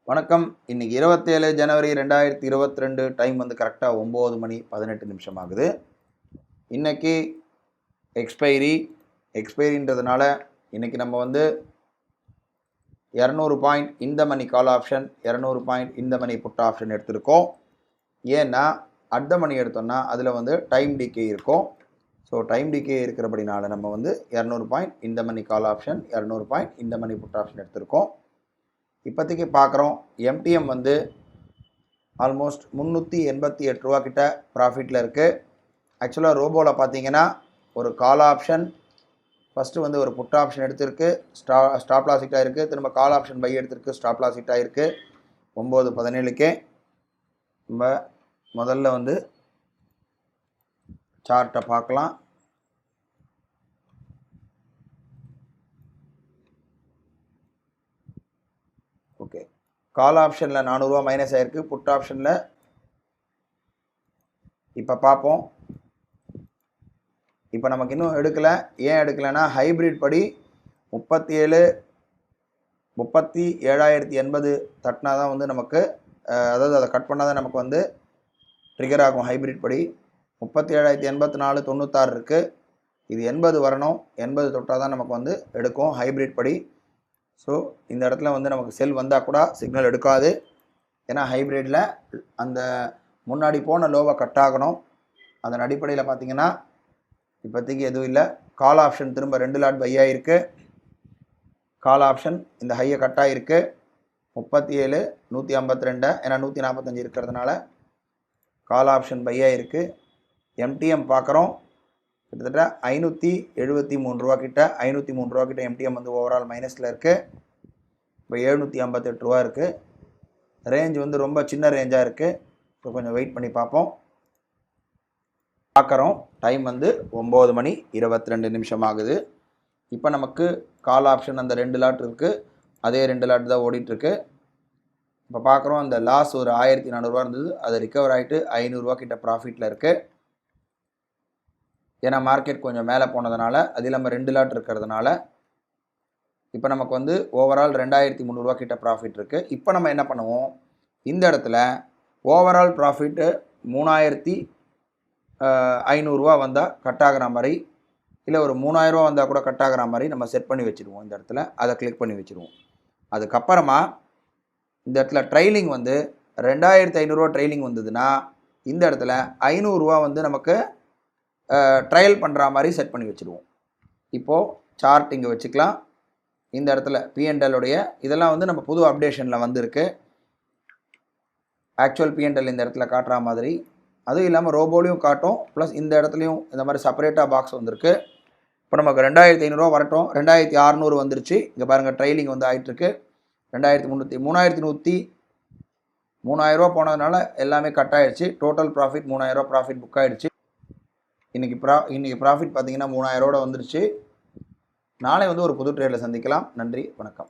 வணக்கம். இன்னைக்கு 27 ஜனவரி 2022 டைம் வந்து கரெக்டாக 9 மணி 18 நிமிஷம் ஆகுது. இன்னைக்கு எக்ஸ்பைரின்றதுனால இன்னைக்கு நம்ம வந்து 200 பாயிண்ட் இந்த மணி கால் ஆப்ஷன், 200 பாயிண்ட் இந்த மணி புட் ஆப்ஷன் எடுத்திருக்கோம். ஏன்னா அட் த மணி எடுத்தோம்னா அதில் வந்து டைம் டிகே இருக்கும். ஸோ டைம் டிகே இருக்கிறபடினால நம்ம வந்து 200 பாயிண்ட் இந்த மணி கால் ஆப்ஷன், 200 பாயிண்ட் இந்த மணி புட் ஆப்ஷன் எடுத்திருக்கோம். இப்போதைக்கு பார்க்குறோம், எம்டிஎம் வந்து ஆல்மோஸ்ட் 388 ரூபா கிட்ட ப்ராஃபிட்டில் இருக்குது. ஆக்சுவலாக ரோபோவில் பார்த்தீங்கன்னா ஒரு கால் ஆப்ஷன் ஃபஸ்ட்டு வந்து ஒரு புட் ஆப்ஷன் எடுத்திருக்கு, ஸ்டாப் லாஸ் ஹிட் ஆகிருக்கு. திரும்ப கால் ஆப்ஷன் பை எடுத்திருக்கு, ஸ்டாப் லாஸ் ஹிட் ஆகிருக்கு 9:17க்கே. நம்ம முதல்ல வந்து சார்ட்டை பார்க்கலாம். ஓகே, கால் ஆப்ஷனில் 400 ரூபா மைனஸ் ஆகிருக்கு. புட் ஆப்ஷனில் இப்போ பார்ப்போம். இப்போ நமக்கு இன்னும் எடுக்கலை. ஏன் எடுக்கலைன்னா ஹைப்ரிட் படி 37,080 தட்டினா தான் வந்து நமக்கு, அதாவது அதை கட் பண்ணால் தான் நமக்கு வந்து ட்ரிகர் ஆகும். ஹைப்ரிட் படி 37,084 96 இருக்குது. இது 80 வரணும். 80 தொட்டால் தான் நமக்கு வந்து எடுக்கும் ஹைப்ரிட் படி. ஸோ இந்த இடத்துல வந்து நமக்கு செல் வந்தால் கூட சிக்னல் எடுக்காது. ஏன்னா ஹைப்ரிட்டில் அந்த முன்னாடி போன லோவை கட் ஆகணும். அதன் அடிப்படையில் பார்த்திங்கன்னா இப்போதைக்கு எதுவும் இல்லை. கால் ஆப்ஷன் திரும்ப 2 லாட் பை ஆகிருக்கு. கால் ஆப்ஷன் இந்த ஹையை கட் ஆகிருக்கு 37,152. ஏன்னா 145 இருக்கிறதுனால கால் ஆப்ஷன் பை ஆகிருக்கு. எம்டிஎம் பார்க்குறோம், கிட்டத்தட்ட 573 ரூபா கிட்ட, 503 ரூபா கிட்ட எம்டிஎம் வந்து ஓவரால் மைனஸில் இருக்குது. இப்போ 758 ரூபா இருக்குது. ரேஞ்ச் வந்து ரொம்ப சின்ன ரேஞ்சாக இருக்குது. ஸோ கொஞ்சம் வெயிட் பண்ணி பார்ப்போம். பார்க்குறோம், டைம் வந்து 9 மணி 22 நிமிஷம் ஆகுது. இப்போ நமக்கு கால் ஆப்ஷன் அந்த 2 லாட் இருக்குது, அதே 2 லாட் தான் ஓடிட்டுருக்கு. இப்போ பார்க்குறோம், அந்த லாஸ் ஒரு 1400 ரூபா இருந்தது, அது ரிகவர் ஆகிட்டு 500 ரூபா கிட்ட ப்ராஃபிட்டில் இருக்குது. ஏன்னா மார்க்கெட் கொஞ்சம் மேலே போனதுனால, அது இல்லாமல் 2 லாட் இருக்கிறதுனால இப்போ நமக்கு வந்து ஓவரால் 2300 ரூபா கிட்ட ப்ராஃபிட் இருக்குது. இப்போ நம்ம என்ன பண்ணுவோம், இந்த இடத்துல ஓவரால் ப்ராஃபிட்டு 3500 ரூபா வந்தால் கட் ஆகிற மாதிரி, இல்லை ஒரு 3000 ரூபா வந்தால் கூட கட் ஆகிற மாதிரி நம்ம செட் பண்ணி வச்சுருவோம். இந்த இடத்துல அதை கிளிக் பண்ணி வச்சுருவோம். அதுக்கப்புறமா இந்த இடத்துல ட்ரைலிங் வந்து 2500 ரூபா ட்ரைலிங் வந்ததுன்னா இந்த இடத்துல 500 ரூபா வந்து நமக்கு ட்ரையல் பண்ணுற மாதிரி செட் பண்ணி வச்சுருவோம். இப்போது சார்ட் இங்கே வச்சுக்கலாம். இந்த இடத்துல பிஎன்எல்லுடைய இதெல்லாம் வந்து நம்ம புது அப்டேஷனில் வந்திருக்கு. ஆக்சுவல் பிஎன்எல் இந்த இடத்துல காட்டுற மாதிரி, அதுவும் இல்லாமல் ரோபோலையும் காட்டும், ப்ளஸ் இந்த இடத்துலையும் இந்த மாதிரி செப்பரேட்டாக பாக்ஸ் வந்திருக்கு. இப்போ நமக்கு 2500 ரூபா வரட்டும். 2600 வந்துருச்சு. இங்கே பாருங்கள், ட்ரைலிங் வந்து ஆகிட்டுருக்கு. 2300, 3100, 3000 ரூபா போனதுனால எல்லாமே கட் ஆகிடுச்சு. டோட்டல் ப்ராஃபிட் 3000 ரூபா ப்ராஃபிட் புக் ஆகிடுச்சு. இன்றைக்கி ப்ராஃபிட் பார்த்திங்கன்னா 3000 ரூபா வந்துருச்சு. நாளை வந்து ஒரு புது ட்ரேடில் சந்திக்கலாம். நன்றி, வணக்கம்.